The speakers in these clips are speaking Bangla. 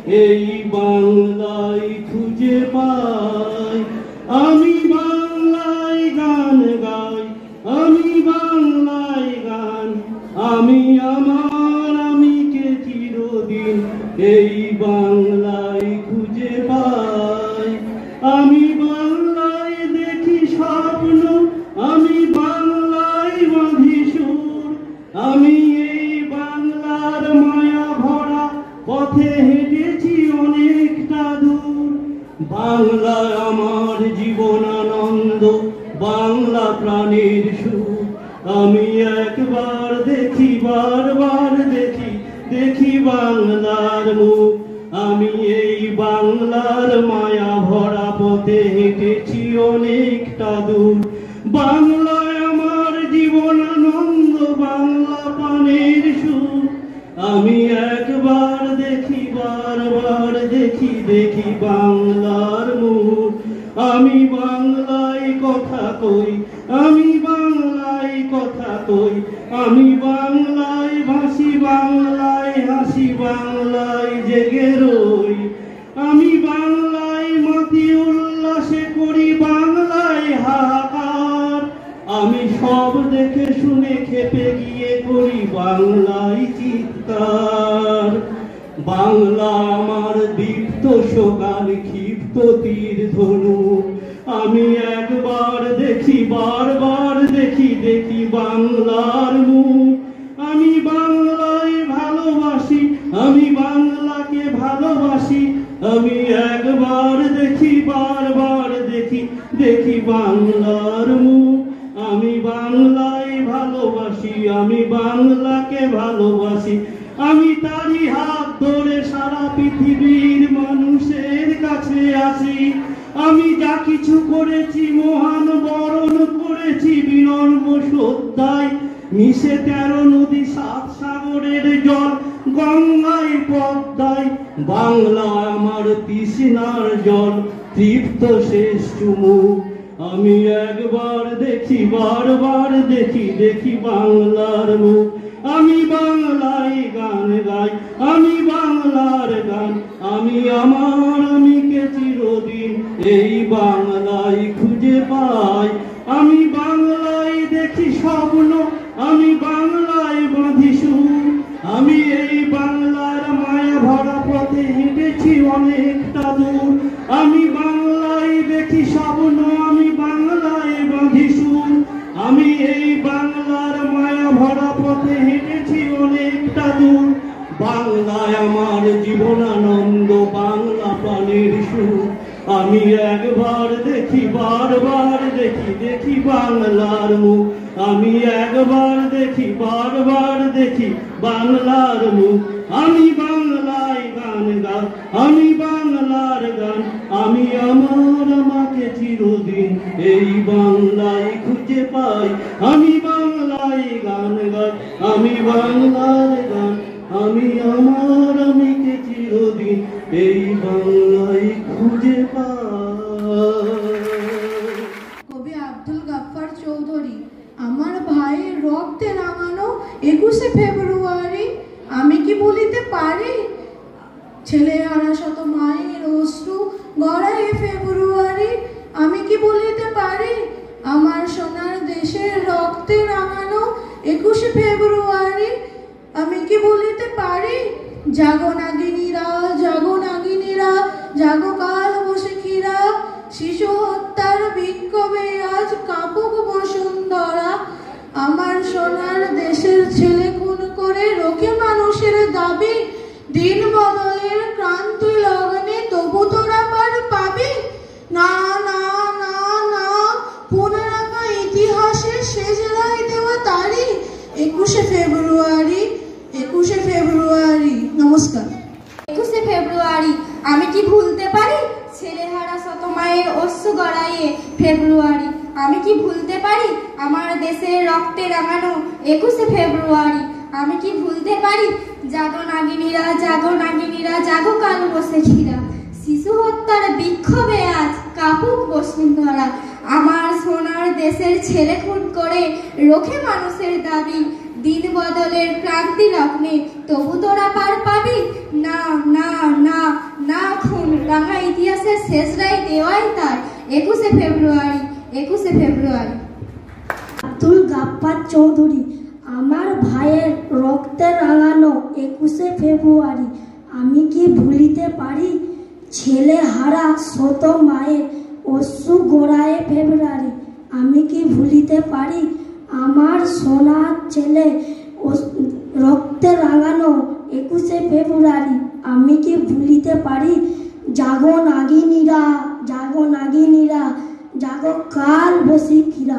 এই বাংলায় খুঁজে পাই। আমি বাংলায় গান গাই, আমি বাংলায় গান, আমি আমার আমিকে চিরদিন এই বাংলায় খুঁজে পাই। আমি বাংলায় দেখি স্বপ্ন, আমি বাংলায় বাঁধি সুর, আমি এই বাংলার মায়া ভরা পথে হেঁটেছি অনেকটা দূর। বাংলা আমার জীবনানন্দ, বাংলা প্রাণের সুর। আমি একবার দেখি, বারবার দেখি, দেখি বাংলার মুখ। আমি এই বাংলার মায়া ভরা পথে হেঁটেছি অনেকটা দূর। বাংলায় আমার জীবনানন্দ, বাংলা প্রাণের সুর। আমি একবার দেখি, বারবার দেখি, দেখি বাংলার মুখ। আমি বাংলায় কথা কই, আমি বাংলায় কথা কই, আমি বাংলায় ভাসি, বাংলায় হাসি, বাংলায় জেগে রই। আমি বাংলায় মাতি উল্লাসে করি, বাংলায় হাহাকার। আমি সব দেখে শুনে খেপে গিয়ে করি বাংলায় চিৎকার। বাংলা আমার দীপ্ত সকাল, ক্ষিপ্ত তীর ধনু। আমি একবার দেখি, বারবার দেখি, দেখি বাংলার মুখ। আমি বাংলায় ভালোবাসি, আমি বাংলাকে ভালোবাসি। আমি একবার দেখি, বারবার দেখি, দেখি বাংলার মুখ। আমি বাংলায় ভালোবাসি, আমি বাংলাকে ভালোবাসি। আমি তারই হাত ধরে সারা পৃথিবীর মানুষের কাছে আসি। আমি যা কিছু করেছি মহান বরণ করেছি বিনম্র শ্রদ্ধায়। মিশে 13 নদী 7 সাগরের জল গঙ্গায় পদ্মায়। বাংলা আমার তৃষ্ণার জল, তৃপ্ত শেষ চুমুক। আমি একবার দেখি, বারবার দেখি, দেখি বাংলার মুখ। আমি বাংলায় গান গাই, আমি বাংলার গান, আমি আমার আমিকে চিরদিন এই বাংলায় খুঁজে পাই। আমি বাংলায় দেখি স্বপ্ন, আমি বাংলায় বাঁধি সুর। আমি এই বাংলার মায়া ভরা পথে হেঁটেছি অনেকটা দূর। আমি বাংলায় দেখি স্বপ্ন, আমি বাংলায় বাঁধি সুর। আমি এই বাংলার মায়া ভরা পথে হেঁটেছি অনেকটা দূর। বাংলায় আমার জীবনানন্দ, বাংলা প্রাণের সুর। আমি একবার দেখি, বারবার দেখি, দেখি বাংলার মুখ। আমি একবার দেখি, বারবার দেখি বাংলার মুখ। আমি বাংলায় গান গাই, আমি বাংলার গান, আমি আমার আমাকে চিরদিন এই বাংলায় খুঁজে পাই। আমি বাংলায় গান গাই, আমি বাংলার গান, আমি আমার আমিকে চিরদিন এই বাংলায় খুঁজে পাই। কবি আব্দুল গাফফার চৌধুরী। আমার ভাইয়ের রক্তে রাঙানো 21শে ফেব্রুয়ারি আমি কি বলিতে পারি? ছেলে হারা শত মায়ের অশ্রু গড়ায় ফেব্রুয়ারি আমি কি বলিতে পারি? আমার সোনার দেশের রক্তে রাঙানো 21শে ফেব্রুয়ারি আমি কি বলিতে পারি? জাগো নাগিনীরা, জাগো নাগিনীরা, জাগো কাল বসেখিরা। শিশু হত্যার বিক্ষোভে আজ কাঁপুক বসুন্ধরা। আমার সোনার দেশের ছেলে খুন করে রোখে মানুষের দাবি। দিন বদলের ক্রান্তি লগ্নে তবু তোরা পার পাবি। না না না না, পুনরাকা ইতিহাসের শেষ রায় দেওয়া তারিখ 21শে ফেব্রুয়ারি, 21শে ফেব্রুয়ারি। নমস্কার। 21শে ফেব্রুয়ারি আমি কি ভুলতে পারি? ছেলেহারা শত মায়ের অশ্রু গড়াইয়ে ফেব্রুয়ারি আমি কি ভুলতে পারি? আমার দেশের রক্তে রাঙানো 21শে ফেব্রুয়ারি আমি কি ভুলতে পারি? জাগো নাগিনীরা, জাগো নাগিনীরা, জাগো কাল বসেখিরা। শিশু হত্যার বিক্ষোভে আজ কাঁপুক বসুন্ধরা। আমার সোনার দেশের ছেলে খুন করে রোখে মানুষের দাবি। দিন বদলের ক্রান্তি লগ্নে তবু তোরা পার পাবি। না না না, 21শে ফেব্রুয়ারি, 21শে ফেব্রুয়ারি। আব্দুল গাফফার চৌধুরী, আমার ভাইয়ের রক্তে রাঙানো 21শে ফেব্রুয়ারি আমি কি ভুলিতে পারি? ছেলে হারা শত মায়ের অশ্রু গড়ায় ফেব্রুয়ারি আমি কি ভুলিতে পারি? আমার সোনার ছেলে রক্তে রাঙানো 21শে ফেব্রুয়ারি আমি কি ভুলিতে পারি? জাগো নাগিনীরা, জাগো নাগিনীরা, জাগো কাল বসিকিরা,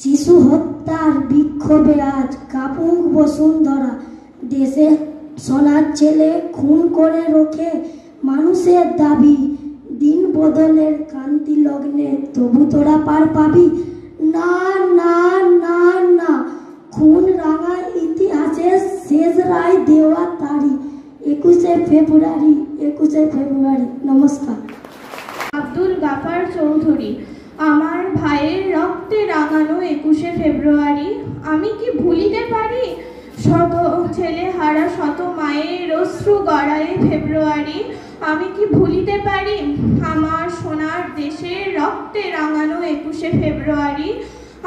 শিশু হত্যার বিক্ষোভে আজ কাপুক বসুন্ধরা। দেশে সোনার ছেলে খুন করে রোখে মানুষের দাবি, দিন বদলের কান্তি লগ্নে তবু তোরা পার পাবি না, না, না, না, খুন রাঙা ইতিহাসের শেষ রায় দেওয়া তারিখ 21শে ফেব্রুয়ারি, 21শে ফেব্রুয়ারি। নমস্কার। আব্দুল গাফফার চৌধুরী, আমার ভাইয়ের রক্তে রাঙানো 21শে ফেব্রুয়ারি আমি কি ভুলিতে পারি? শত ছেলে হারা শত মায়ের অশ্রু গড়ায় ফেব্রুয়ারি আমি কি ভুলিতে পারি? আমার সোনার দেশের রক্তে রাঙানো 21শে ফেব্রুয়ারি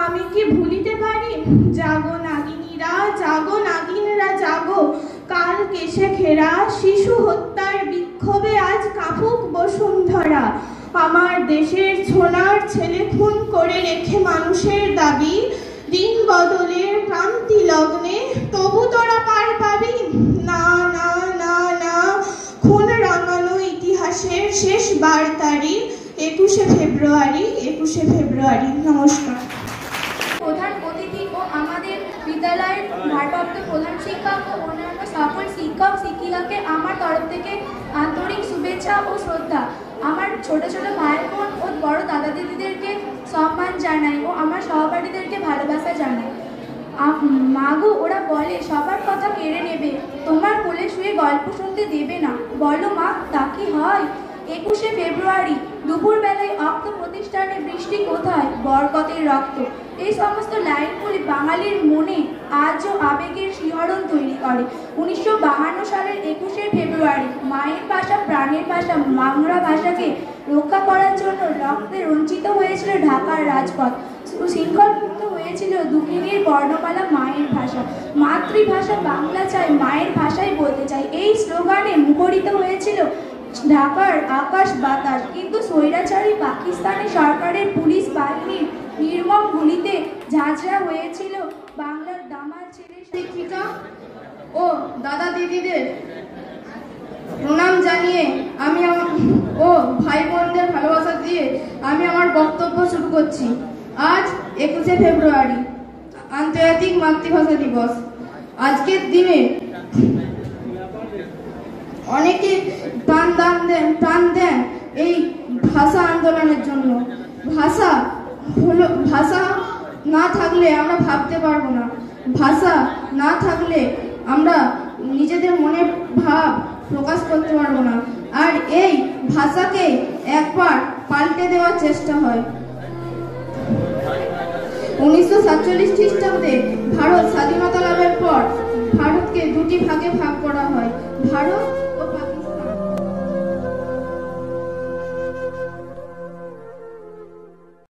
আমি কি ভুলিতে পারি? জাগো নাগিনীরা, জাগো নাগিনীরা, জাগো কাল কেশে ঘেরা, শিশু হত্যার বিক্ষোভে আজ কাঁপুক বসুন্ধরা। আমার দেশের সোনার ছেলে খুন করে রেখে মানুষের দাবি, দিন বদলের ক্রান্তি লগ্নে তবু তোরা পার পাবি না, না, না, না, খুন রাঙানো ইতিহাসের শেষ বার্তারি 21শে ফেব্রুয়ারি, 21শে ফেব্রুয়ারি। নমস্কার। প্রধান অতিথি ও আমাদের বিদ্যালয়ের ভারপ্রাপ্ত প্রধান শিক্ষক ও অন্যান্য সকল শিক্ষক শিক্ষিকাকে আমার তরফ থেকে আন্তরিক শুভেচ্ছা ও শ্রদ্ধা। আমার ছোট ছোট ভাই বোন ও বড় দাদা দিদিদেরকে সম্মান জানাই ও আমার সহপাঠীদেরকে ভালোবাসা জানাই। মাগো, ওরা বলে সবার কথা কেড়ে নেবে, তোমার কোলে শুয়ে গল্প শুনতে দেবে না। বলো মা, তা কি হয়? 21শে ফেব্রুয়ারি দুপুরবেলায় অক্ত প্রতিষ্ঠানে বৃষ্টি কোথায়, বরকতের রক্ত, এই সমস্ত লাইনগুলি বাঙালির মনে আজও আবেগের শিহরণ তৈরি করে। 1952 সালের 21শে ফেব্রুয়ারি মায়ের ভাষা, প্রাণের ভাষা বাংলা ভাষাকে রক্ষা করার জন্য রক্তে রঞ্জিত হয়েছিল ঢাকার রাজপথ, শৃঙ্খলমুক্ত হয়েছিল দুঃখিনীর বর্ণমালা মায়ের ভাষা। মাতৃভাষা বাংলা চাই, মায়ের ভাষাই বলতে চাই, এই স্লোগানে মুখরিত হয়েছিল ঢাকার আকাশ বাতাস। কিন্তু স্বৈরাচারী পাকিস্তানি সরকারের পুলিশ বাহিনীর নির্মম গুলিতে ঝাঁঝরা হয়েছিল বাংলার দামাল ছেলে শিক্ষিকা ও দাদা দিদিদের প্রণাম জানিয়ে আমি ও ভাই বোনদের ভালোবাসা দিয়ে আমি আমার বক্তব্য শুরু করছি। আজ 21শে ফেব্রুয়ারি আন্তর্জাতিক মাতৃভাষা দিবস। আজকের দিনে অনেকে প্রাণ দেন এই ভাষা আন্দোলনের জন্য। ভাষা না থাকলে আমরা ভাবতে পারবো না, ভাষা না থাকলে আমরা নিজেদের মনের ভাব প্রকাশ করতে পারবো না। আর এই ভাষাকে একবার পাল্টে দেওয়ার চেষ্টা হয়। 1947 খ্রিস্টাব্দে ভারত স্বাধীনতা লাভের পর ভারতকে দুটি ভাগে ভাগ করা হয়, ভারত